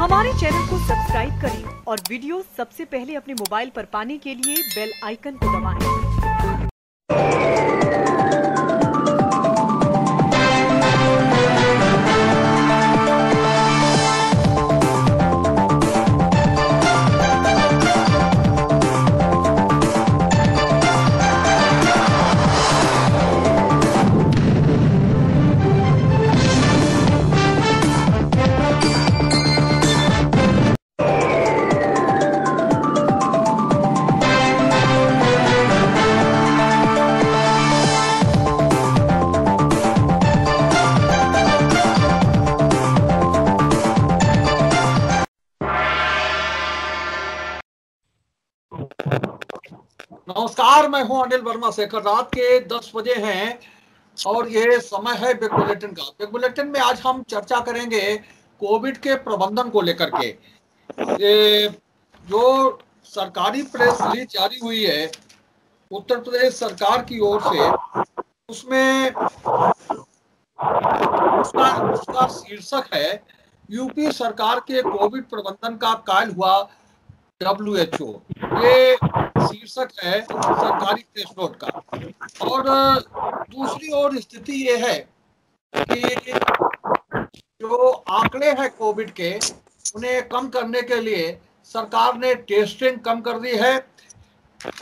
हमारे चैनल को सब्सक्राइब करें और वीडियो सबसे पहले अपने मोबाइल पर पाने के लिए बेल आइकन को दबाएं। नमस्कार, मैं हूं अनिल वर्मा शेखर। रात के 10 बजे हैं और ये समय है बिग बुलेटिन का। बिग बुलेटिन में आज हम चर्चा करेंगे कोविड के प्रबंधन को लेकर के। ये जो सरकारी प्रेस रिलीज जारी हुई है उत्तर प्रदेश सरकार की ओर से, उसमें उसका शीर्षक है यूपी सरकार के कोविड प्रबंधन का कायल हुआ WHO। ये शीर्षक है सरकारी प्रेस नोट का। और दूसरी ओर स्थिति ये है कि जो आंकड़े हैं कोविड के, उन्हें कम करने के लिए सरकार ने टेस्टिंग कम कर दी है।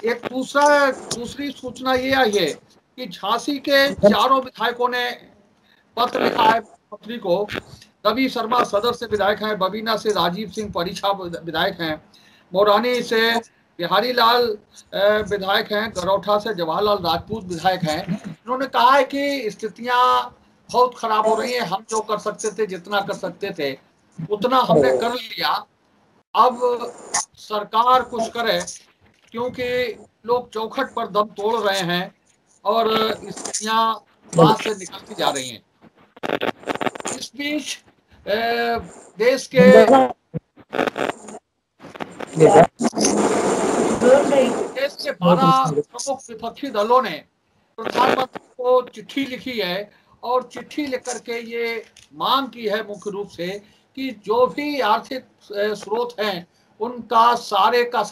एक दूसरी सूचना ये आई है कि झांसी के 4 विधायकों ने पत्र लिखा है मंत्री को। रवि शर्मा सदर से विधायक हैं, बबीना से राजीव सिंह परीक्षा विधायक हैं, मोरानी से बिहारी लाल विधायक हैं, गरौठा से जवाहरलाल राजपूत विधायक हैं। उन्होंने कहा है कि स्थितियां बहुत खराब हो रही हैं। हम जो कर सकते थे, जितना कर सकते थे उतना हमने कर लिया। अब सरकार कुछ करे, क्योंकि लोग चौखट पर दम तोड़ रहे हैं और स्थितियां हाथ से निकलती जा रही हैं। इस बीच देश के 12 प्रमुख विपक्षी दलों ने प्रधानमंत्री को चिट्ठी लिखी है और चिट्ठी लिख करके ये मांग की है मुख्य रूप से कि जो भी आर्थिक स्रोत हैं उनका सारे का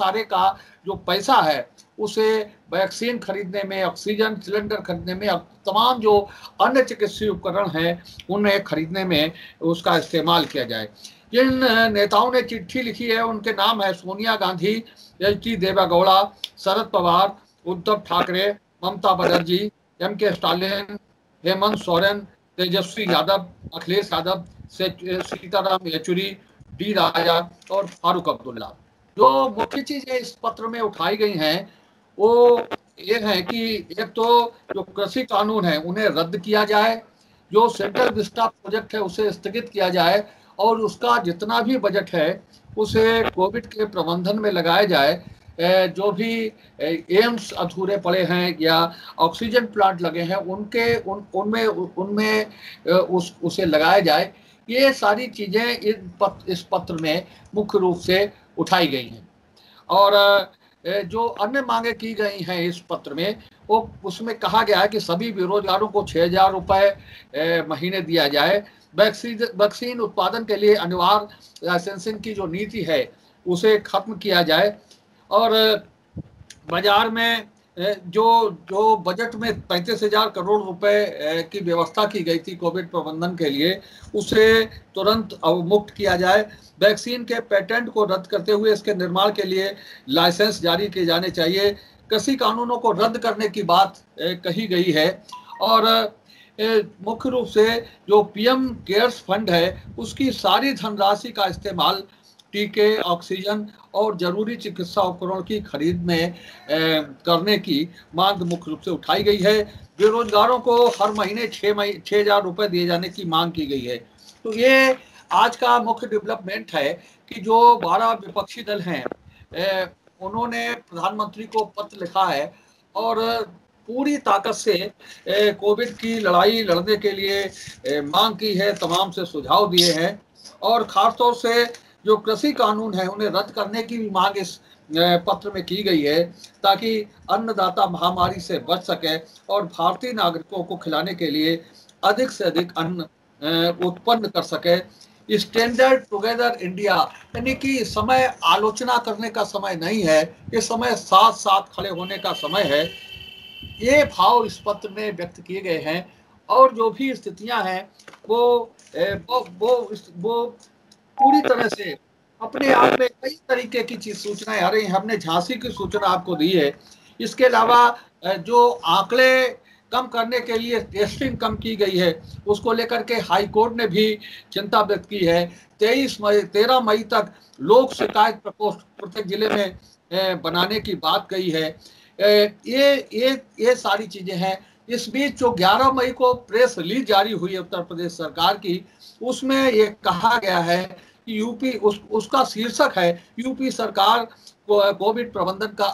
जो पैसा है उसे वैक्सीन खरीदने में, ऑक्सीजन सिलेंडर खरीदने में, तमाम जो अन्य चिकित्सीय उपकरण हैं उन्हें खरीदने में उसका इस्तेमाल किया जाए। जिन नेताओं ने चिट्ठी लिखी है उनके नाम है Sonia Gandhi, HD. Deve Gowda, Sharad Pawar, Uddhav Thackeray, Mamata Banerjee, M.K. Stalin, Hemant Soren, Tejashwi Yadav, Akhilesh Yadav, Sitaram Yechury, D राजा और फारूक अब्दुल्ला। जो मुख्य चीजें इस पत्र में उठाई गई हैं वो ये है कि एक तो जो कृषि कानून है उन्हें रद्द किया जाए, जो सेंट्रल विस्टा प्रोजेक्ट है उसे स्थगित किया जाए और उसका जितना भी बजट है उसे कोविड के प्रबंधन में लगाया जाए। जो भी एम्स अधूरे पड़े हैं या ऑक्सीजन प्लांट लगे हैं उनमें उसे लगाया जाए। ये सारी चीजें इस पत्र में मुख्य रूप से उठाई गई हैं। और जो अन्य मांगे की गई हैं इस पत्र में, वो उसमें कहा गया है कि सभी बेरोजगारों को 6,000 रुपये महीने दिया जाए। वैक्सीन उत्पादन के लिए अनिवार्य लाइसेंसिंग की जो नीति है उसे खत्म किया जाए और बाजार में जो बजट में 35,000 करोड़ रुपए की व्यवस्था की गई थी कोविड प्रबंधन के लिए, उसे तुरंत अवमुक्त किया जाए। वैक्सीन के पेटेंट को रद्द करते हुए इसके निर्माण के लिए लाइसेंस जारी किए जाने चाहिए। कृषि कानूनों को रद्द करने की बात कही गई है और मुख्य रूप से जो PM केयर्स फंड है उसकी सारी धनराशि का इस्तेमाल टीके, ऑक्सीजन और जरूरी चिकित्सा उपकरण की खरीद में करने की मांग मुख्य रूप से उठाई गई है। बेरोजगारों को हर महीने 6,000 रुपए दिए जाने की मांग की गई है। तो ये आज का मुख्य डेवलपमेंट है कि जो 12 विपक्षी दल हैं उन्होंने प्रधानमंत्री को पत्र लिखा है और पूरी ताकत से कोविड की लड़ाई लड़ने के लिए मांग की है, तमाम से सुझाव दिए हैं और खासतौर से जो कृषि कानून है उन्हें रद्द करने की भी मांग इस पत्र में की गई है ताकि अन्नदाता महामारी से बच सके और भारतीय नागरिकों को खिलाने के लिए अधिक से अधिक अन्न उत्पन्न कर सके। स्टैंडर्ड टुगेदर इंडिया, यानी कि समय आलोचना करने का समय नहीं है, ये समय साथ साथ खड़े होने का समय है। ये भाव इस पत्र में व्यक्त किए गए हैं। और जो भी स्थितियां हैं वो पूरी तरह से अपने आप में कई तरीके की चीज सूचनाएं आ रही हैं। हमने झांसी की सूचना आपको दी है। इसके अलावा जो आंकड़े कम करने के लिए टेस्टिंग कम की गई है, उसको लेकर के हाई कोर्ट ने भी चिंता व्यक्त की है। 13 मई तक लोक शिकायत प्रकोष्ठ प्रत्येक जिले में बनाने की बात कही है। ये सारी चीजें हैं। इस बीच जो 11 मई को प्रेस रिलीज जारी हुई है उत्तर प्रदेश सरकार की, उसमें ये कहा गया है कि यूपी उसका शीर्षक है यूपी सरकार कोविड प्रबंधन का,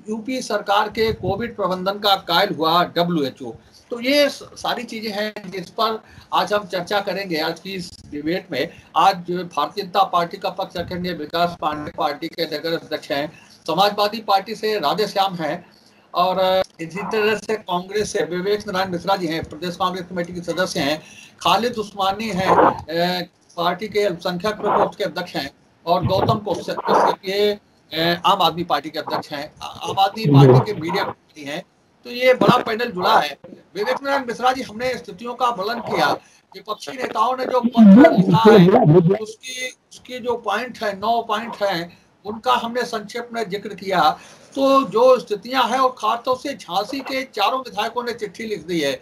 यूपी सरकार के कोविड प्रबंधन का कायल हुआ WHO। तो ये सारी चीजें हैं जिस पर आज हम चर्चा करेंगे आज की इस डिबेट में। आज भारतीय जनता पार्टी का पक्ष रखेंगे विकास पांडे, पार्टी के नगर अध्यक्ष हैं। समाजवादी पार्टी से राधे श्याम हैं, और इसी तरह से कांग्रेस से विवेक नारायण मिश्रा जी हैं, प्रदेश कांग्रेस कमेटी के सदस्य हैं। खालिद उस्मानी हैं, पार्टी के अल्पसंख्यक प्रकोष्ठ के अध्यक्ष हैं। और गौतम कौशिक ये आम आदमी पार्टी के अध्यक्ष हैं, आम आदमी पार्टी के मीडिया कमेटी हैं। तो ये बड़ा पैनल जुड़ा है। विवेक नारायण मिश्रा जी, हमने स्थितियों का वर्णन किया, विपक्षी नेताओं ने जो पत्र लिखा है उसकी जो पॉइंट है 9 पॉइंट है, उनका हमने संक्षेप में जिक्र किया। तो जो स्थितियां हैं, और खासतौर से झांसी के चारों विधायकों ने चिट्ठी लिख दी है,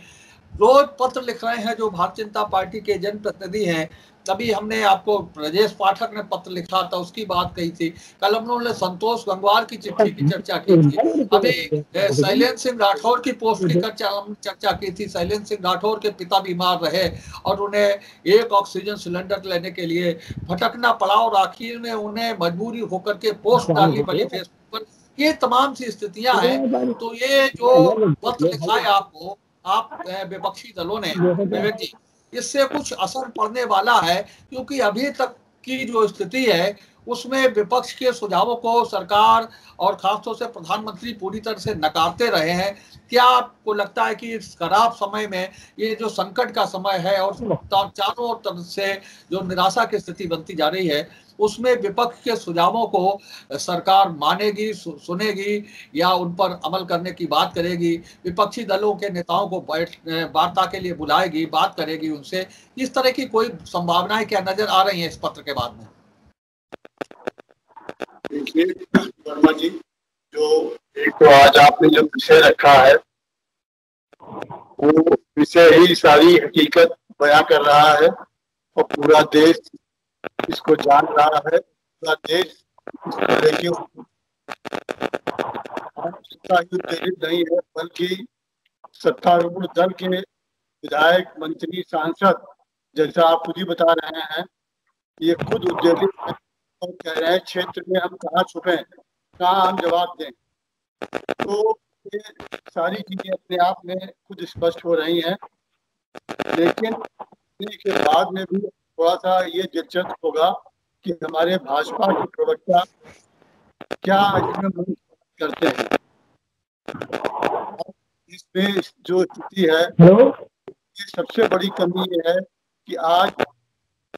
रोज पत्र लिख रहे हैं जो भारतीय जनता पार्टी के जनप्रतिनिधि हैं। तभी हमने आपको ब्रजेश पाठक ने पत्र लिखा था, उसकी बात कही थी। कल हम लोगों ने संतोष गंगवार की चिट्ठी की चर्चा की थी। अभी शैलेंद्र सिंह राठौर की पोस्ट की चर्चा की थी। शैलेंद्र सिंह राठौर के पिता बीमार रहे और उन्हें एक ऑक्सीजन सिलेंडर लेने के लिए भटकना पड़ा, और आखिर में उन्हें मजबूरी होकर के पोस्ट डालनी पड़ी फेसबुक पर। ये तमाम सी स्थितियां हैं। तो ये जो पत्र लिखा है आपको, आप विपक्षी दलों ने, विवेक जी, इससे कुछ असर पड़ने वाला है, क्योंकि अभी तक की जो स्थिति है उसमें विपक्ष के सुझावों को सरकार और खासतौर से प्रधानमंत्री पूरी तरह से नकारते रहे हैं। क्या आपको लगता है कि इस खराब समय में, ये जो संकट का समय है और चारों तरफ से जो निराशा की स्थिति बनती जा रही है, उसमें विपक्ष के सुझावों को सरकार मानेगी, सुनेगी, या उन पर अमल करने की बात करेगी? विपक्षी दलों के नेताओं को वार्ता के लिए बुलाएगी, बात करेगी उनसे? इस तरह की कोई संभावनाएं क्या नजर आ रही हैं इस पत्र के बाद में? देखिए वर्मा जी, जो एक तो आज आपने जो विषय रखा है वो विषय ही सारी हकीकत बयां कर रहा है, और पूरा देश इसको जान रहा है। पूरा देश इसको लेके उत्तेजित नहीं है, बल्कि सत्तारूढ़ दल के विधायक, मंत्री, सांसद, जैसा आप खुद ही बता रहे हैं, ये खुद उत्तेजित है और कह रहे हैं क्षेत्र में हम कहाँ छुपे, कहाँ हम जवाब दें। तो ये सारी चीजें अपने आप में खुद स्पष्ट हो रही हैं। लेकिन के बाद में भी थोड़ा सा ये दिलचस्प होगा कि हमारे भाजपा के प्रवक्ता क्या इसमें करते हैं। इसमें जो स्थिति है, ये सबसे बड़ी कमी ये है कि आज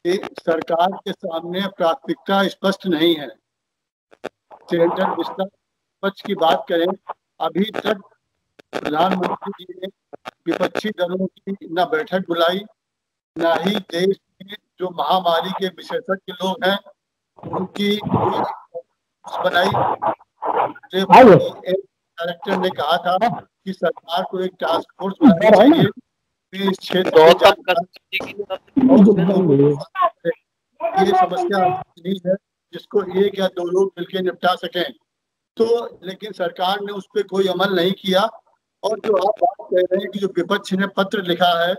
सरकार के सामने प्राथमिकता स्पष्ट नहीं है। सेंट्रल विपक्ष की बात करें, अभी तक प्रधानमंत्री जी ने विपक्षी दलों की न बैठक बुलाई, न ही देश में जो महामारी के विशेषज्ञ लोग हैं उनकी बनाई। डायरेक्टर ने कहा था कि सरकार को एक टास्क फोर्स बनानी चाहिए इस क्षेत्र ये समस्या नहीं है जिसको एक या दो लोग मिलकर निपटा सकें। तो लेकिन सरकार ने उस पर कोई अमल नहीं किया। और जो आप बात कह रहे हैं कि जो विपक्ष ने पत्र लिखा है,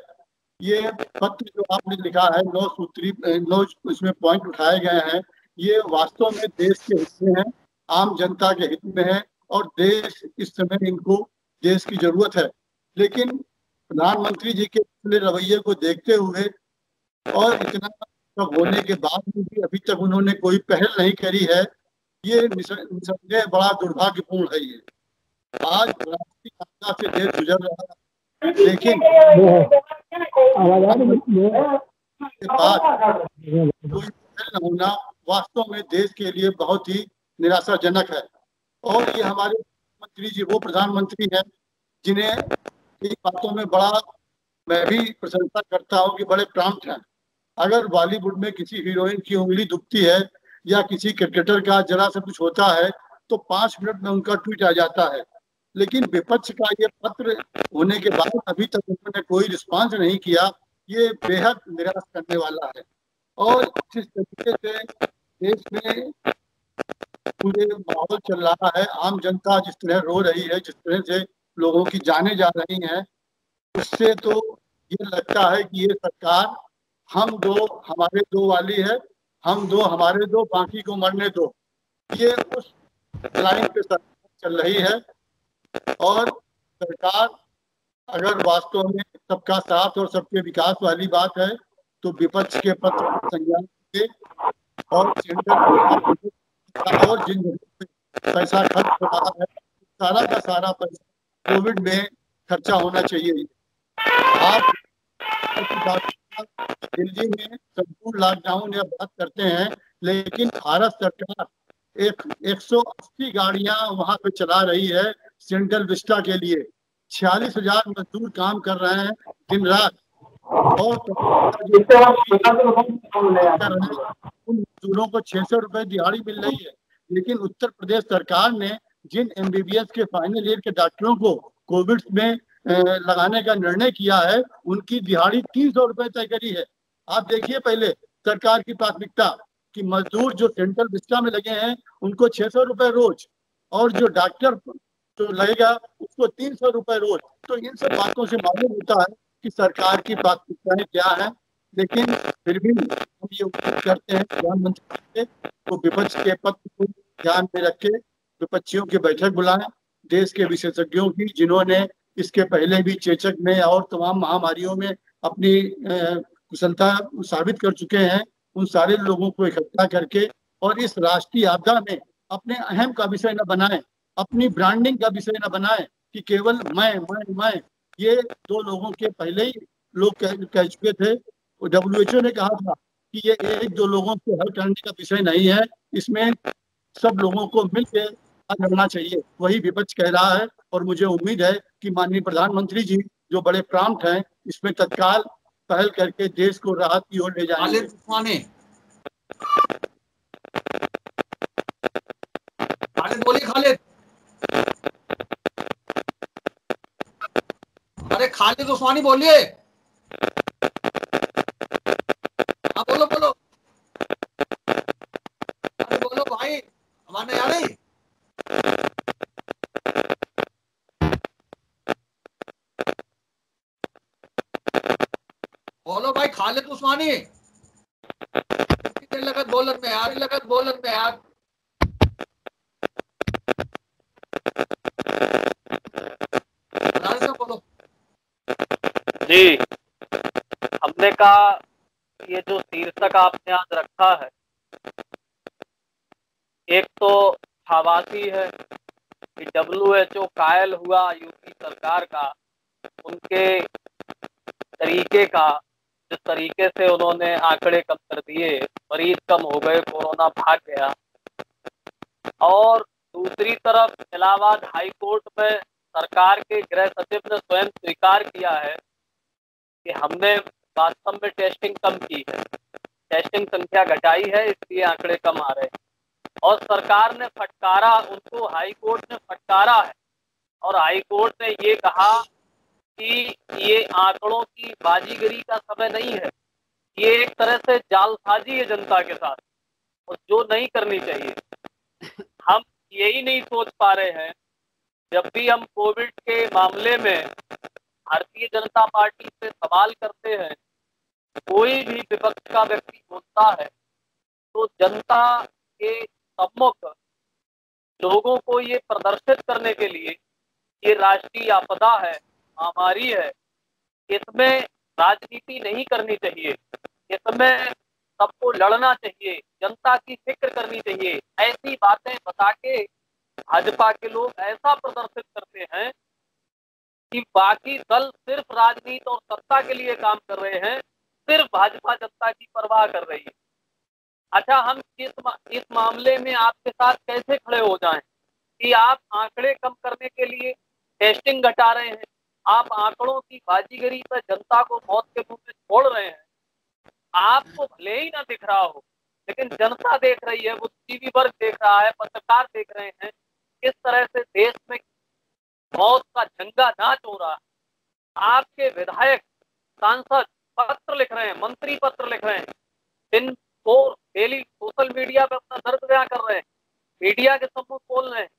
ये पत्र जो आपने लिखा है 9 सूत्री 9 इसमें पॉइंट उठाए गए हैं, ये वास्तव में देश के हित में है, आम जनता के हित में है, और देश इस समय इनको देश की जरूरत है। लेकिन प्रधानमंत्री जी के पिछले रवैये को देखते हुए और इतना सब होने के बाद भी अभी तक उन्होंने कोई पहल नहीं करी है, ये निसंदेह बड़ा दुर्भाग्यपूर्ण है। ये आज राष्ट्रीय आपदा से देश गुजर रहा है, लेकिन के बाद कोई न होना वास्तव में देश के लिए बहुत ही निराशाजनक है। और ये हमारे मंत्री जी वो प्रधानमंत्री हैं जिन्हें इन बातों में बड़ा मैं भी प्रशंसा करता हूँ कि बड़े प्रॉम्प्ट हैं। अगर बॉलीवुड में किसी हीरोइन की उंगली दुखती है या किसी क्रिकेटर का जरा सा कुछ होता है तो 5 मिनट में उनका ट्वीट आ जाता है। लेकिन विपक्ष का ये पत्र होने के बाद अभी तक उन्होंने कोई रिस्पांस नहीं किया। ये बेहद निराश करने वाला है। और जिस तरीके से देश में पूरे माहौल चल रहा है, आम जनता जिस तरह रो रही है, जिस तरह से लोगों की जानें जा रही हैं, उससे तो ये लगता है कि ये सरकार हम दो हमारे दो वाली है। हम दो हमारे दो बाकी को मरने दो, ये उस लाइन पे सरकार चल रही है। और सरकार अगर वास्तव में सबका साथ और सबके विकास वाली बात है तो विपक्ष के पत्र को संज्ञान दे और और जिन पैसा खर्च हो रहा है सारा का सारा पैसा कोविड में खर्चा होना चाहिए। आप दिल्ली में संपूर्ण लॉकडाउन या बात करते हैं, लेकिन भारत सरकार 180 गाड़ियां वहां पे चला रही है सेंट्रल विस्टा के लिए। 46,000 मजदूर काम कर रहे हैं दिन रात। और उन मजदूरों को 600 रुपए दिहाड़ी मिल रही है। लेकिन उत्तर प्रदेश सरकार ने जिन एमबीबीएस के फाइनल ईयर के डॉक्टरों को कोविड में लगाने का निर्णय किया है उनकी दिहाड़ी 300 रुपए तय करी है। आप देखिए पहले सरकार की प्राथमिकता कि मजदूर जो सेंट्रल विस्टा में लगे हैं उनको 600 रुपए रोज और जो डॉक्टर जो लगेगा उसको 300 रुपए रोज। तो इन सब बातों से मालूम होता है कि सरकार की प्राथमिकताएं क्या है। लेकिन फिर भी हम ये उम्मीद करते हैं प्रधानमंत्री से तो विपक्ष के पत्र को ध्यान में रख के विपक्षियों की बैठक बुलाएं, देश के विशेषज्ञों की जिन्होंने इसके पहले भी चेचक में और तमाम महामारियों में अपनी कुशलता साबित कर चुके हैं, उन सारे लोगों को इकट्ठा करके और इस राष्ट्रीय आपदा में अपने अहम का विषय न बनाएं, अपनी ब्रांडिंग का विषय न बनाएं कि केवल मैं। ये दो लोगों के पहले ही लोग कह चुके थे। WHO ने कहा था कि ये एक दो लोगों को हल करने का विषय नहीं है, इसमें सब लोगों को मिलकर लड़ना चाहिए। वही विपक्ष कह रहा है और मुझे उम्मीद है कि माननीय प्रधानमंत्री जी जो बड़े प्रॉम्प्ट हैं इसमें तत्काल पहल करके देश को राहत की ओर ले जाएंगे। खालिद बोलिए। खालिद, अरे खालिद उस्मानी बोलिए। हाँ बोलो बोलो। अरे बोलो भाई, आवाज नहीं आ रही। बोलो भाई खालिद उस्मानी। कितने लगत बोलन में यार, लगत बोलन में यार। बोलो जी। हमने कहा ये जो शीर्षक आपने आज रखा है एक तो छावासी है कि WHO कायल हुआ यूपी सरकार का, उनके तरीके का, जिस तरीके से उन्होंने आंकड़े कम कर दिए, मरीज कम हो गए, कोरोना भाग गया। और दूसरी तरफ इलाहाबाद हाई कोर्ट में सरकार के गृह सचिव ने स्वयं स्वीकार किया है कि हमने वास्तव में टेस्टिंग कम की है, टेस्टिंग संख्या घटाई है, इसलिए आंकड़े कम आ रहे हैं। और सरकार ने फटकारा, उनको हाई कोर्ट ने फटकारा है और हाई कोर्ट ने ये कहा कि ये आंकड़ों की बाजीगरी का समय नहीं है, ये एक तरह से जालसाजी है जनता के साथ और जो नहीं करनी चाहिए। हम यही नहीं सोच पा रहे हैं, जब भी हम कोविड के मामले में भारतीय जनता पार्टी से सवाल करते हैं, कोई भी विपक्ष का व्यक्ति बोलता है तो जनता के सम्मुख लोगों को ये प्रदर्शित करने के लिए ये राष्ट्रीय आपदा है, महामारी है, इसमें राजनीति नहीं करनी चाहिए, इसमें सबको लड़ना चाहिए, जनता की फिक्र करनी चाहिए। ऐसी बातें बता के भाजपा के लोग ऐसा प्रदर्शित करते हैं कि बाकी दल सिर्फ राजनीति और सत्ता के लिए काम कर रहे हैं, सिर्फ भाजपा जनता की परवाह कर रही है। अच्छा, हम इस मामले में आपके साथ कैसे खड़े हो जाएं कि आप आंकड़े कम करने के लिए टेस्टिंग घटा रहे हैं, आप आंकड़ों की बाजीगरी पर जनता को मौत के मुंह में छोड़ रहे हैं। आपको भले ही ना दिख रहा हो, लेकिन जनता देख रही है, बुद्धिजीवी वर्ग देख रहा है, पत्रकार देख रहे हैं किस तरह से देश में मौत का जंगा नाच हो रहा है। आपके विधायक, सांसद पत्र लिख रहे हैं, मंत्री पत्र लिख रहे हैं, दिन को डेली सोशल मीडिया पे अपना दर्द बयां कर रहे हैं, मीडिया के सम्मुख बोल रहे हैं।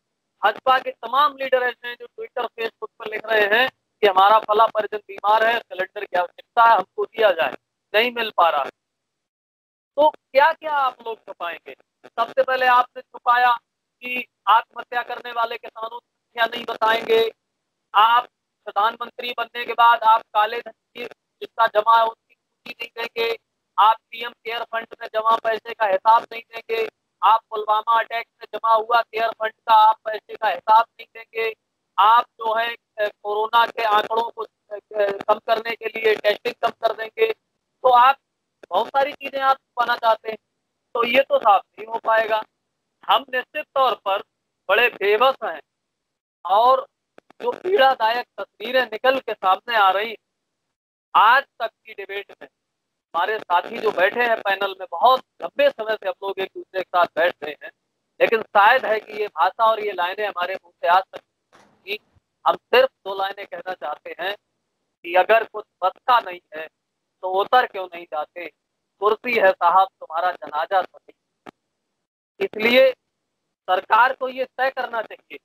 भाजपा के तमाम लीडर ऐसे हैं जो ट्विटर फेसबुक पर लिख रहे हैं कि हमारा फला परिजन बीमार है, सिलेंडर की आवश्यकता है, हमको दिया जाए, नहीं मिल पा रहा है। तो क्या क्या आप लोग छुपाएंगे? सबसे पहले आपने छुपाया कि आत्महत्या करने वाले किसानों की संख्या नहीं बताएंगे। आप प्रधानमंत्री बनने के बाद आप काले धन की जितना जमा है उसकी सूची नहीं देंगे। आप पीएम केयर फंड में जमा पैसे का हिसाब नहीं देंगे। आप पुलवामा अटैक में जमा हुआ केयर फंड का आप पैसे का हिसाब नहीं देंगे। आप जो है कोरोना के आंकड़ों को कम करने के लिए टेस्टिंग कम कर देंगे। तो आप बहुत सारी चीजें आप पाना चाहते हैं, तो ये तो साफ नहीं हो पाएगा। हम निश्चित तौर पर बड़े बेबस हैं और जो पीड़ादायक तस्वीरें निकल के सामने आ रही, आज तक की डिबेट में हमारे साथी जो बैठे हैं पैनल में, बहुत लंबे समय से हम लोग एक दूसरे के साथ बैठ रहे हैं, लेकिन शायद है कि ये भाषा और ये लाइनें हमारे मुंह से आज तक की। हम सिर्फ 2 लाइनें कहना चाहते हैं कि अगर कुछ बचता नहीं है तो उतर क्यों नहीं जाते, कुर्सी है साहब तुम्हारा जनाजा सही। इसलिए सरकार को ये तय करना चाहिए।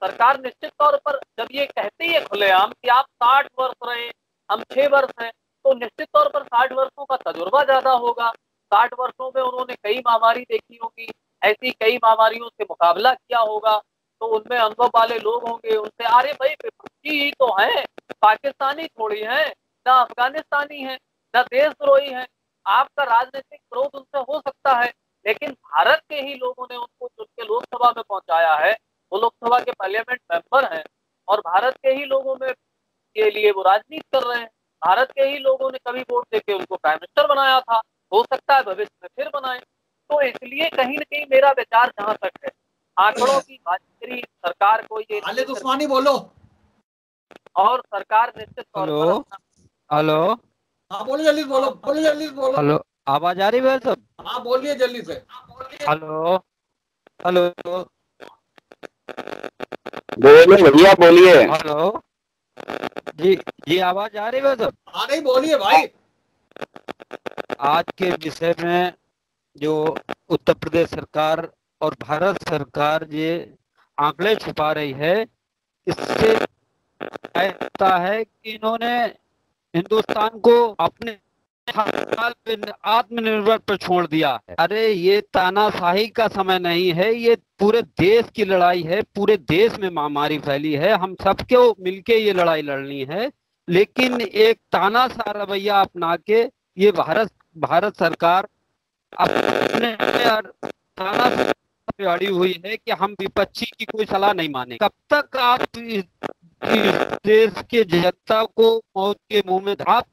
सरकार निश्चित तौर पर जब ये कहती है खुलेआम कि आप 60 वर्ष रहे, हम 6 वर्ष हैं, तो निश्चित तौर पर 60 वर्षों का तजुर्बा ज्यादा होगा। 60 वर्षों में उन्होंने कई महामारी देखी होगी, ऐसी कई महामारियों से मुकाबला किया होगा, तो उनमें अनुभव वाले लोग होंगे। उनसे अरे भाई विपक्षी ही तो हैं, पाकिस्तानी थोड़ी हैं, ना अफगानिस्तानी है, ना देशद्रोही है। आपका राजनीतिक विरोध उनसे हो सकता है, लेकिन भारत के ही लोगों ने उनको चुन के लोकसभा में पहुंचाया है। वो लोकसभा के पार्लियामेंट मेंबर हैं और भारत के ही लोगों में के लिए वो राजनीति कर रहे हैं। भारत के ही लोगों ने कभी वोट देके उनको प्राइम मिनिस्टर बनाया था, हो सकता है भविष्य में फिर बनाए। तो इसलिए कहीं न कहीं मेरा विचार जहां तक है, आंकड़ों की बातचीत सरकार को ये उस्मानी बोलो, और सरकार निश्चित तौर पर हेलो, हाँ बोलो, जल्दी बोलो, बोलो जल्दी बोलो। हेलो, आवाज आ रही है सब? हाँ बोलिए जल्दी से। हेलो, हेलो, बोलिए भैया, बोलिए। हेलो, जी जी, आवाज आ रही है सब? हाँ नहीं, बोलिए भाई। आज के विषय में जो उत्तर प्रदेश सरकार और भारत सरकार ये आंकड़े छुपा रही है, इससे ऐसा है कि इन्होंने हिंदुस्तान को अपने हाल पे आत्मनिर्भर पर छोड़ दिया है। अरे ये तानाशाही का समय नहीं है, ये पूरे देश की लड़ाई है। पूरे देश में महामारी फैली है, हम सबको मिलके ये लड़ाई लड़नी है। लेकिन एक तानाशाह रवैया अपना के ये भारत सरकार अपने तानाशाह पे अड़ी हुई है कि हम विपक्षी की कोई सलाह नहीं माने। कब तक आप इस देश के जनता को मौत के मुंह में धाप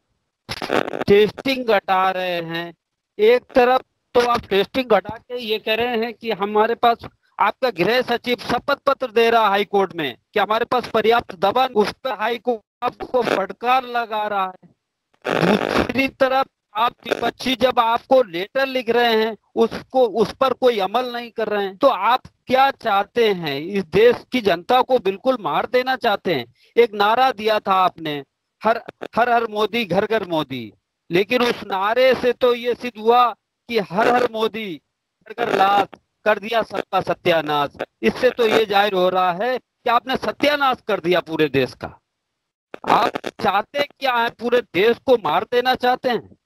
टेस्टिंग घटा रहे हैं? एक तरफ तो आप टेस्टिंग घटा के ये कह रहे हैं कि हमारे पास, आपका गृह सचिव शपथ पत्र दे रहा हाई कोर्ट में कि हमारे पास पर्याप्त दवा, उस पर हाई कोर्ट आपको फटकार लगा रहा है। दूसरी तरफ आप विपक्षी जब आपको लेटर लिख रहे हैं उस पर कोई अमल नहीं कर रहे हैं, तो आप क्या चाहते हैं? इस देश की जनता को बिल्कुल मार देना चाहते हैं। एक नारा दिया था आपने, हर हर मोदी घर घर मोदी, लेकिन उस नारे से तो ये सिद्ध हुआ कि हर हर मोदी घर घर लाश, कर दिया सबका सत्यानाश। इससे तो ये जाहिर हो रहा है कि आपने सत्यानाश कर दिया पूरे देश का। आप चाहते क्या है? पूरे देश को मार देना चाहते हैं?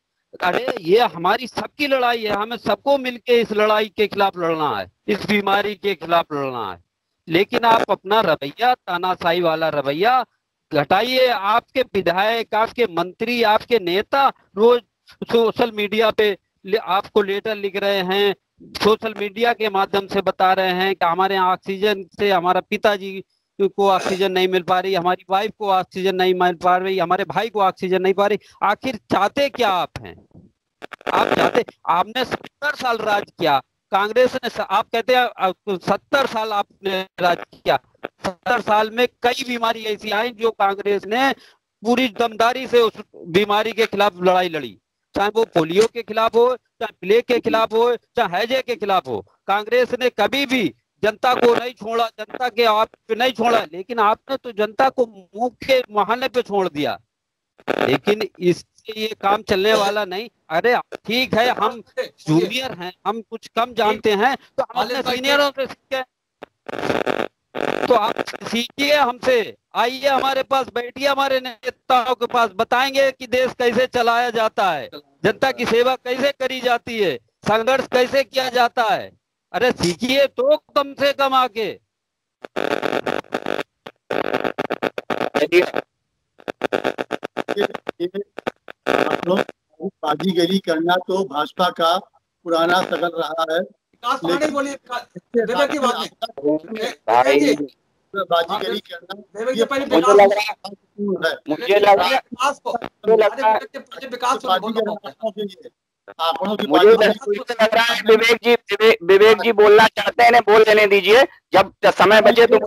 अरे ये हमारी सबकी लड़ाई है, हमें सबको मिलके इस लड़ाई के खिलाफ लड़ना है, इस बीमारी के खिलाफ लड़ना है। लेकिन आप अपना रवैया, तानाशाही वाला रवैया घटाइए। आपके विधायक, आपके मंत्री, आपके नेता रोज सोशल मीडिया पे आपको लेटर लिख रहे हैं, सोशल मीडिया के माध्यम से बता रहे हैं कि हमारे यहाँ ऑक्सीजन से हमारा पिताजी को ऑक्सीजन नहीं मिल पा रही, हमारी वाइफ को ऑक्सीजन नहीं मिल पा रही, हमारे भाई को ऑक्सीजन नहीं पा रही। आखिर चाहते क्या आप हैं? आप चाहते, आपने 70 साल राज किया, कांग्रेस ने आप कहते हैं 70 साल आपने राज किया, 70 साल में कई बीमारी ऐसी आई जो कांग्रेस ने पूरी दमदारी से उस बीमारी के खिलाफ लड़ाई लड़ी, चाहे वो पोलियो के खिलाफ हो, चाहे प्लेग के खिलाफ हो, चाहे हैजे के खिलाफ हो। कांग्रेस ने कभी भी जनता को नहीं छोड़ा, जनता के आप पे नहीं छोड़ा, लेकिन आपने तो जनता को मुंह के बहाने पे छोड़ दिया। लेकिन इससे ये काम चलने वाला नहीं। अरे ठीक है, हम जूनियर हैं, हम कुछ कम जानते हैं, तो हम अपने सीनियरों से सीखें। तो आप सीखिए हमसे, आइए हमारे पास, बैठिए हमारे नेताओं के पास, बताएंगे कि देश कैसे चलाया जाता है, जनता की सेवा कैसे करी जाती है, संघर्ष कैसे किया जाता है। अरे सीखिए तो कम से कम आके। आप लोग बाजीगरी करना तो भाजपा का पुराना सगल रहा है। बोलिए बाजीगरी करना मुझे लग रहा है विवेक जी बोलना चाहते हैं, बोल लेने दीजिए, जब समय बचे तो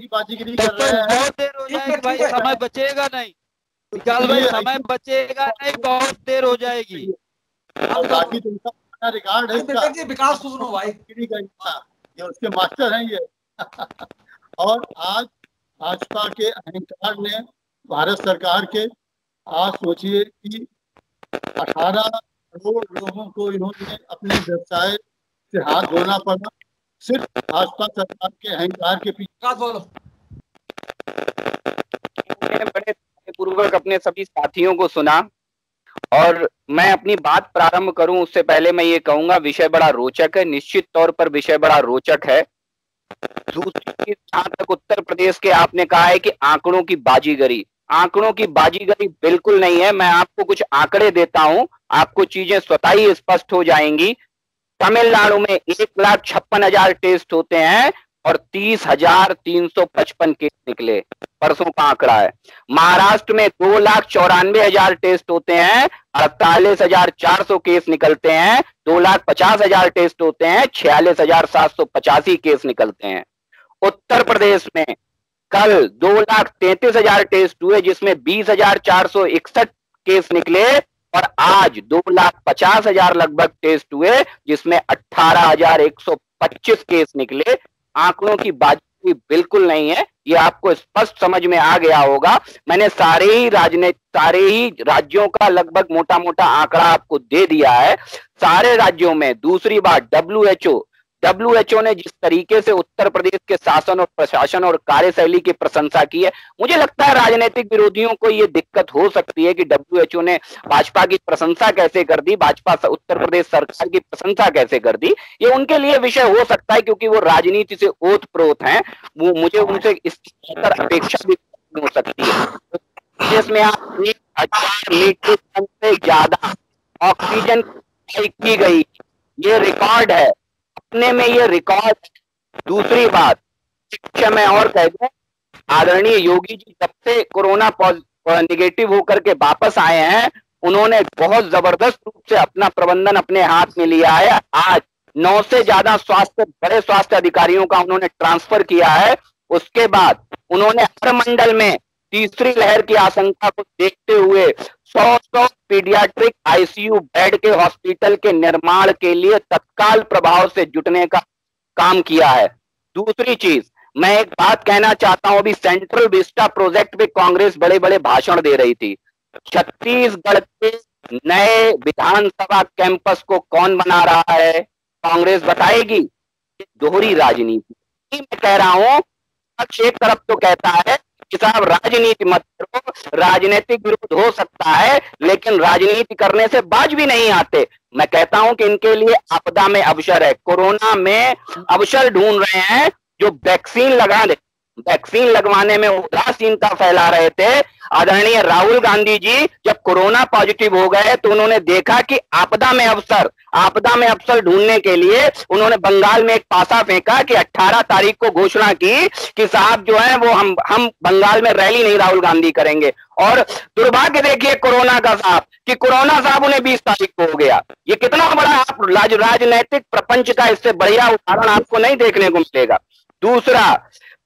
बाजीगरी कर रहे हैं। बहुत देर हो जाएगी भाई, समय बचेगा नहीं विकास भाई, समय बचेगा नहीं, बहुत देर हो जाएगी। बाकी तो उनका रिकॉर्ड है, विकास सुनो भाई, ये उसके मास्टर हैं ये। और आज भाजपा के अहंकार ने भारत सरकार के, आज सोचिए कि 18 करोड़ लोगों को इन्होंने अपने व्यवसाय से हाथ धोना पड़ा, सिर्फ भाजपा सरकार के अहंकार के पीछे। बोलो। बड़े पूर्वक अपने सभी साथियों को सुना, और मैं अपनी बात प्रारंभ करूं उससे पहले मैं ये कहूंगा, विषय बड़ा रोचक है, निश्चित तौर पर विषय बड़ा रोचक है। दूसरी चीज, जहां तक उत्तर प्रदेश के आपने कहा है कि आंकड़ों की बाजीगरी, आंकड़ों की बाजीगरी बिल्कुल नहीं है। मैं आपको कुछ आंकड़े देता हूं, आपको चीजें स्वतः ही स्पष्ट हो जाएंगी। तमिलनाडु में 1,56,000 टेस्ट होते हैं और 30,355 केस निकले, परसों का आंकड़ा है। महाराष्ट्र में 2,94,000 टेस्ट होते हैं, 48,400 केस निकलते हैं। 2,50,000 टेस्ट होते हैं, 46,785 केस निकलते हैं। उत्तर प्रदेश में कल 2,33,000 टेस्ट हुए, जिसमें 20,461 केस निकले, और आज 2,50,000 लगभग टेस्ट हुए, जिसमें 18,125 केस निकले। आंकड़ों की बाजी बिल्कुल नहीं है, ये आपको स्पष्ट समझ में आ गया होगा। मैंने सारे ही राज्यों का लगभग मोटा मोटा आंकड़ा आपको दे दिया है। सारे राज्यों में, दूसरी बात, डब्ल्यूएचओ ने जिस तरीके से उत्तर प्रदेश के शासन और प्रशासन और कार्यशैली की प्रशंसा की है, मुझे लगता है राजनीतिक विरोधियों को ये दिक्कत हो सकती है कि डब्ल्यूएचओ ने भाजपा की प्रशंसा कैसे कर दी, भाजपा उत्तर प्रदेश सरकार की प्रशंसा कैसे कर दी। ये उनके लिए विषय हो सकता है, क्योंकि वो राजनीति से ओतप्रोत हैं। वो मुझे उनसे इस पर अपेक्षा भी हो सकती है। जिसमें आप 1,000 मीट्रिक टन से ज्यादा ऑक्सीजन की गई, ये रिकॉर्ड है, अपने में ये रिकॉर्ड। दूसरी बात, शिक्षा में और कह दूं, आदरणीय योगी जी जब से कोरोना निगेटिव होकर के वापस आए हैं, उन्होंने बहुत जबरदस्त रूप से अपना प्रबंधन अपने हाथ में लिया है। आज 9 से ज्यादा बड़े स्वास्थ्य अधिकारियों का उन्होंने ट्रांसफर किया है। उसके बाद उन्होंने हर मंडल में तीसरी लहर की आशंका को देखते हुए 100 पीडियाट्रिक आईसीयू बेड के हॉस्पिटल के निर्माण के लिए तत्काल प्रभाव से जुटने का काम किया है। दूसरी चीज, मैं एक बात कहना चाहता हूं, अभी सेंट्रल विस्टा प्रोजेक्ट पे कांग्रेस बड़े बड़े भाषण दे रही थी। छत्तीसगढ़ के नए विधानसभा कैंपस को कौन बना रहा है? कांग्रेस बताएगी। दोहरी राजनीति मैं कह रहा हूं, एक तरफ तो कहता है कि साहब राजनीति मत करो, राजनीतिक विरोध हो सकता है, लेकिन राजनीति करने से बाज भी नहीं आते। मैं कहता हूं कि इनके लिए आपदा में अवसर है, कोरोना में अवसर ढूंढ रहे हैं जो वैक्सीन लगा दे। वैक्सीन लगवाने में उदासीनता फैला रहे थे। आदरणीय राहुल गांधी जी जब कोरोना पॉजिटिव हो गए तो उन्होंने देखा कि आपदा में अवसर ढूंढने के लिए उन्होंने बंगाल में एक पासा फेंका कि 18 तारीख को घोषणा की कि साहब जो है वो हम बंगाल में रैली नहीं राहुल गांधी करेंगे। और दुर्भाग्य देखिए कोरोना का साहब कि कोरोना साहब उन्हें 20 तारीख को हो गया। ये कितना बड़ा आप राजनैतिक प्रपंच का इससे बढ़िया उदाहरण आपको नहीं देखने को मिलेगा। दूसरा,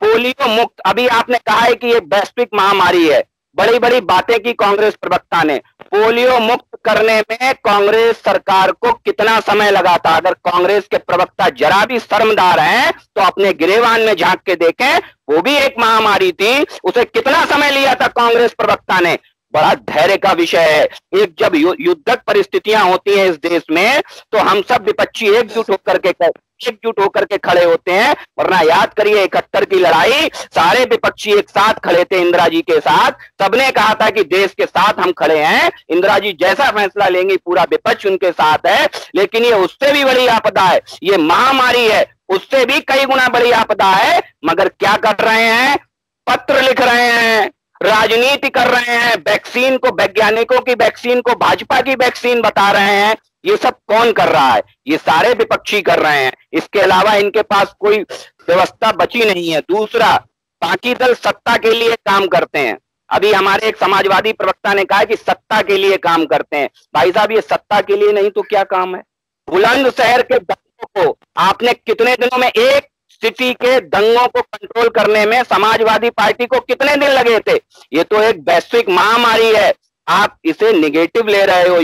पोलियो मुक्त, अभी आपने कहा है कि ये वैश्विक महामारी है, बड़ी बड़ी बातें की कांग्रेस प्रवक्ता ने। पोलियो मुक्त करने में कांग्रेस सरकार को कितना समय लगा था? अगर कांग्रेस के प्रवक्ता जरा भी शर्मदार हैं तो अपने गिरेबान में झांक के देखें, वो भी एक महामारी थी, उसे कितना समय लिया था कांग्रेस प्रवक्ता ने। बड़ा धैर्य का विषय है। एक जब युद्धक परिस्थितियां होती हैं इस देश में तो हम सब विपक्षी एकजुट होकर के खड़े होते हैं, वरना याद करिए 71 की लड़ाई सारे विपक्षी एक साथ खड़े थे इंदिरा जी के साथ। सबने कहा था कि देश के साथ हम खड़े हैं, इंदिरा जी जैसा फैसला लेंगे पूरा विपक्ष उनके साथ है। लेकिन ये उससे भी बड़ी आपदा है, ये महामारी है, उससे भी कई गुना बड़ी आपदा है। मगर क्या कर रहे हैं? पत्र लिख रहे हैं, राजनीति कर रहे हैं, वैक्सीन को, वैज्ञानिकों की वैक्सीन को भाजपा की वैक्सीन बता रहे हैं। ये सब कौन कर रहा है? ये सारे विपक्षी कर रहे हैं। इसके अलावा इनके पास कोई व्यवस्था बची नहीं है। दूसरा, बाकी दल सत्ता के लिए काम करते हैं। अभी हमारे एक समाजवादी प्रवक्ता ने कहा कि सत्ता के लिए काम करते हैं। भाई साहब, ये सत्ता के लिए नहीं तो क्या काम है? बुलंदशहर के दंगों को आपने कितने दिनों में, एक सिटी के दंगों को कंट्रोल करने में समाजवादी पार्टी को कितने दिन लगे थे? ये तो एक वैश्विक महामारी है, आप इसे निगेटिव ले रहे हो।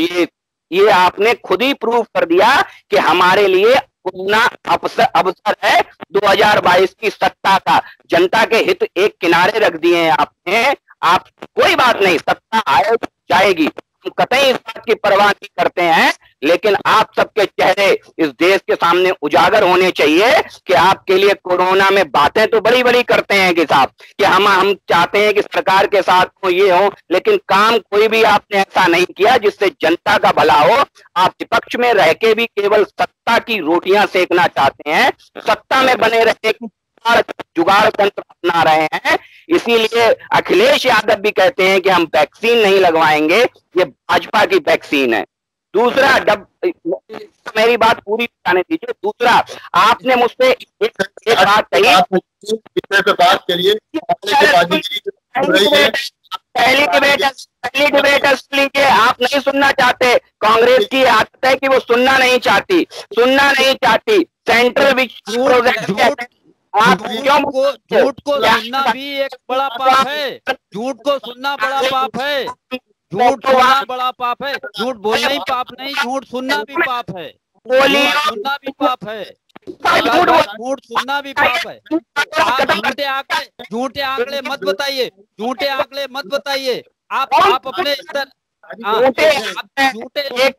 ये आपने खुद ही प्रूव कर दिया कि हमारे लिए कोरोना अवसर है 2022 की सत्ता का। जनता के हित एक किनारे रख दिए हैं आपने। आप कोई बात नहीं, सत्ता आए जाएगी, हम कतई इस बात की परवाह नहीं करते हैं। लेकिन आप सबके चेहरे इस देश के सामने उजागर होने चाहिए कि आपके लिए कोरोना में बातें तो बड़ी बड़ी करते हैं कि साहब कि हम चाहते हैं कि सरकार के साथ हो, ये हो, लेकिन काम कोई भी आपने ऐसा नहीं किया जिससे जनता का भला हो। आप विपक्ष में रह के भी केवल सत्ता की रोटियां सेकना चाहते हैं, सत्ता में बने रहने की जुगाड़ तंत्र अपना रहे हैं। इसीलिए अखिलेश यादव भी कहते हैं कि हम वैक्सीन नहीं लगवाएंगे, ये भाजपा की वैक्सीन है। दूसरा, जब मेरी बात पूरी बताने दीजिए। दूसरा, आपने मुझसे एक बात कही, बात करिए, पहली डिबेट लीजिए। आप नहीं सुनना चाहते, कांग्रेस की आदत है कि वो सुनना नहीं चाहती। सेंट्रल प्रोजेक्ट, झूठ को सुनना भी एक बड़ा पाप है। झूठ को सुनना बड़ा पाप है। झूठ सुनना बड़ा पाप है। झूठ बोलना ही पाप नहीं, झूठ सुनना भी पाप है। सुनना भी पाप है। झूठ सुनना भी पाप है। आप झूठे आंकड़े मत बताइए, झूठे आंकड़े मत बताइए। आप अपने स्तर,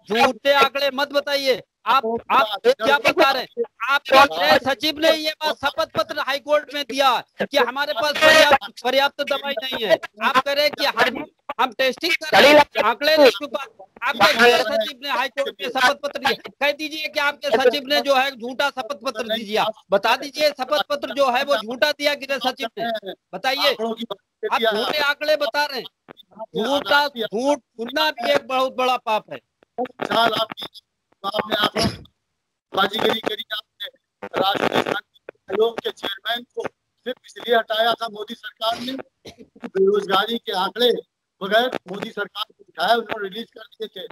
झूठे आंकड़े मत बताइए। आप क्या बता रहे हैं? आपके सचिव ने ये बात शपथ पत्र हाईकोर्ट में दिया कि हमारे पास पर्याप्त दवाई नहीं है। आप कह रहे हैं कि हम टेस्टिंग कर रहे हैं, आंकड़े नहीं छुपा। आपके गृह सचिव ने हाईकोर्ट में शपथ पत्र दिया। कह दीजिए कि आपके सचिव ने जो है झूठा शपथ पत्र दीजिए। बता दीजिए शपथ पत्र जो है वो झूठा दिया गृह सचिव ने, बताइए। आप झूठे आंकड़े बता रहे हैं। झूठ सुनना भी एक बहुत बड़ा पाप है। आपने बाजीगरी करी, आपने राष्ट्रीय आयोग के चेयरमैन को सिर्फ इसलिए हटाया था मोदी सरकार ने, बेरोजगारी के आंकड़े बगैर मोदी सरकार को उठाया, उन्होंने रिलीज कर दिए थे।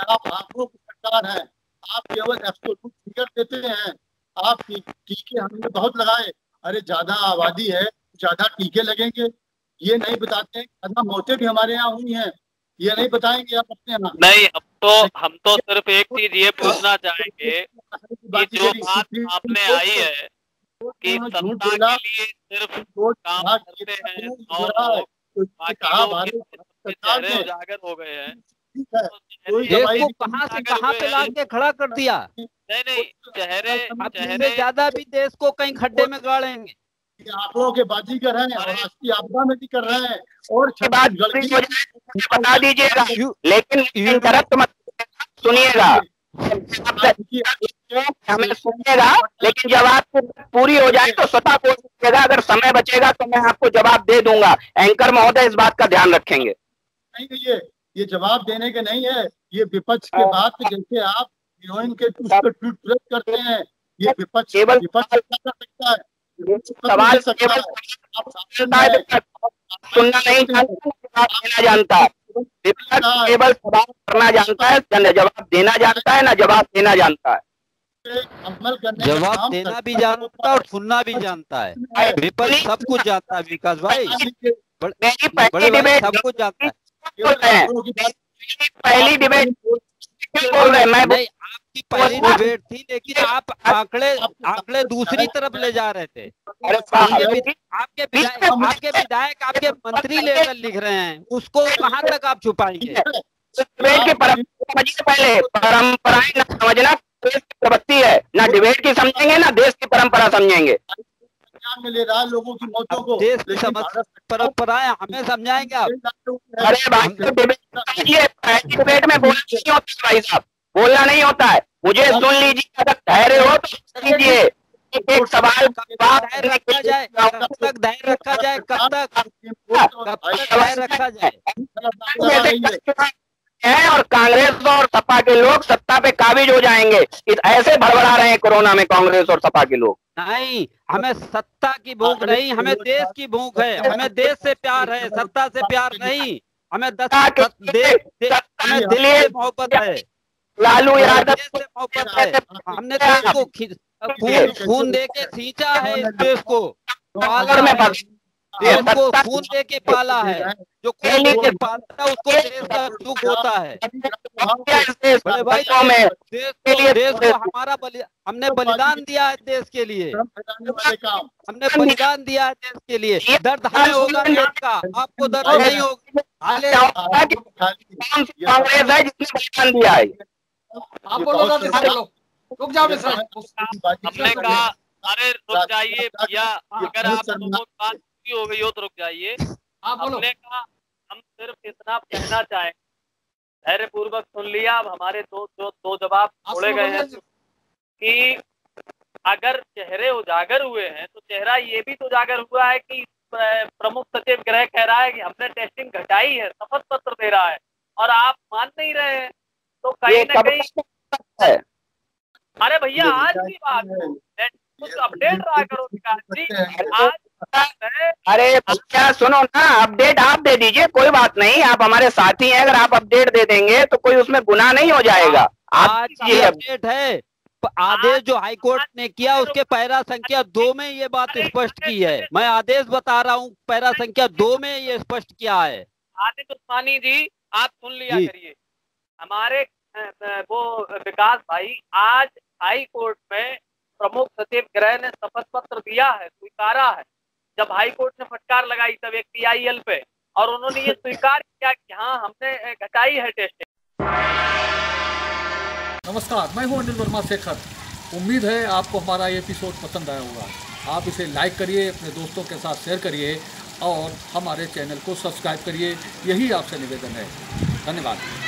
आप आंकड़ों की सरकार है, आप केवल एब्सोल्यूट फिगर देते हैं। आप टीके हमने बहुत लगाए, अरे ज्यादा आबादी है, ज्यादा टीके लगेंगे, ये नहीं बताते हैं। ज्यादा मौतें भी हमारे यहाँ हुई हैं, ये नहीं बताएंगे आप अपने यहाँ। नहीं, हम तो सिर्फ एक चीज ये पूछना चाहेंगे कि जो बात आपने आई है कि सत्ता के लिए सिर्फ काम करते हैं और चेहरे उजागर हो गए हैं, देश को कहां से कहां पे ला के खड़ा कर दिया। नहीं, चेहरे ज्यादा भी देश को कहीं खड्डे में गाड़ेंगे। आंकड़ों के बाजीगर हैं और राष्ट्रीय आपदा में भी कर रहे हैं। और बता दीजिएगा, लेकिन इंटरप्ट मत सुनिएगा। हमें सुनिएगा, लेकिन जब आपकी पूरी हो जाए तो स्वतः बोल दीजिएगा। अगर समय बचेगा तो मैं आपको जवाब दे दूंगा। एंकर महोदय इस बात का ध्यान रखेंगे। नहीं, ये जवाब देने के नहीं है, ये विपक्ष के बात पे जैसे आप हीरोइन के ट्वीट करते हैं, ये विपक्ष केवल कर सकता है। सवाल केवल सुनना नहीं जानता, विपक्ष केवल सवाल करना जानता है, न जवाब देना जानता है, न जवाब देना जानता है। अमल करने जवाब देना भी जानता है और सुनना भी जानता है। विपक्ष सब कुछ जानता है विकास भाई, बड़े भाई सब कुछ जानता है। पहली डिबेट बोल रहे हैं, मैं नहीं, आपकी पहली डिबेट थी, लेकिन आप आंकड़े दूसरी तरफ ले जा रहे थे। आपके विधायक आपके मंत्री लेकर लिख रहे हैं, उसको कहाँ तक आप छुपाएंगे? डिबेट की परंपरा समझिए, पहले परंपराएं न समझना देश की प्रवृत्ति है। ना डिबेट की समझेंगे, ना देश की परंपरा समझेंगे। में ले रहा है लोगों की मौतों को, देश की परंपराएं हमें समझाएंगे आप? अरे भाई, डिबेट में बोलना नहीं होता भाई साहब, बोलना नहीं होता है। मुझे सुन लीजिए, अगर धैर्य हो तो कीजिए। एक सवाल धैर्य रखा जाए, कब तक धैर्य रखा जाए? कब तक धैर्य रखा जाए? है और कांग्रेस और सपा के लोग सत्ता पे काबिज हो जाएंगे। ऐसे भड़बड़ा रहे हैं कोरोना में कांग्रेस और सपा के लोग। नहीं, हमें सत्ता की भूख नहीं, हमें देश की भूख है। हमें देश से प्यार है, सत्ता से प्यार नहीं। हमें देश से मोहब्बत है, लालू यादव देश से मोहब्बत है। हमने देश को खून दे के सींचा है, इस देश को पाला है, देश को खून दे के पाला है। जो खून दे के पालता है उसको देश का दुख होता है। बड़े भाई, देश को हमारा हमने बलिदान दिया है देश के लिए, हमने बलिदान दिया है देश के लिए। दर्द हमें होगा देश का, आपको दर्द नहीं होगा। कांग्रेस है जिसने बलिदान दिया है। आप बोलो ना, रुक जाओ मिश्रा। हमने कहा अरे रुक जाइए भैया, अगर आप लोगों की बात हो गई हो तो रुक जाइए। हमने कहा हम सिर्फ इतना कहना चाहें, धैर्य पूर्वक सुन लिया। अब हमारे दो जवाब छोड़े गए हैं कि अगर चेहरे उजागर हुए हैं तो चेहरा ये भी तो उजागर हुआ है कि प्रमुख सचिव गृह कह रहा है कि हमने टेस्टिंग घटाई है, शपथ पत्र दे रहा है, और आप मान नहीं रहे हैं। तो कहीं ना कहीं अरे भैया, आज की बात कुछ अपडेट रहा करो विकास जी। अरे क्या सुनो ना, अपडेट आप दे दीजिए, कोई बात नहीं। आप हमारे साथी हैं, अगर आप अपडेट दे देंगे तो कोई उसमें गुनाह नहीं हो जाएगा। आज ये अपडेट है, आदेश जो हाईकोर्ट ने किया उसके पैरा संख्या 2 में ये बात स्पष्ट की है। मैं आदेश बता रहा हूँ, पैरा संख्या 2 में ये स्पष्ट किया है। आदित्य उस्मानी जी, आप सुन लिया करिए। हमारे वो विकास भाई, आज हाई कोर्ट में प्रमुख सचिव गृह ने शपथ पत्र दिया है, स्वीकारा है। जब हाई कोर्ट ने फटकार लगाई तब एक PIL पे, और उन्होंने ये स्वीकार किया कि हाँ हमने घटाई है टेस्टिंग। नमस्कार, मैं हूं अनिल वर्मा शेखर। उम्मीद है आपको हमारा ये एपिसोड पसंद आया होगा। आप इसे लाइक करिए, अपने दोस्तों के साथ शेयर करिए और हमारे चैनल को सब्सक्राइब करिए। यही आपसे निवेदन है। धन्यवाद।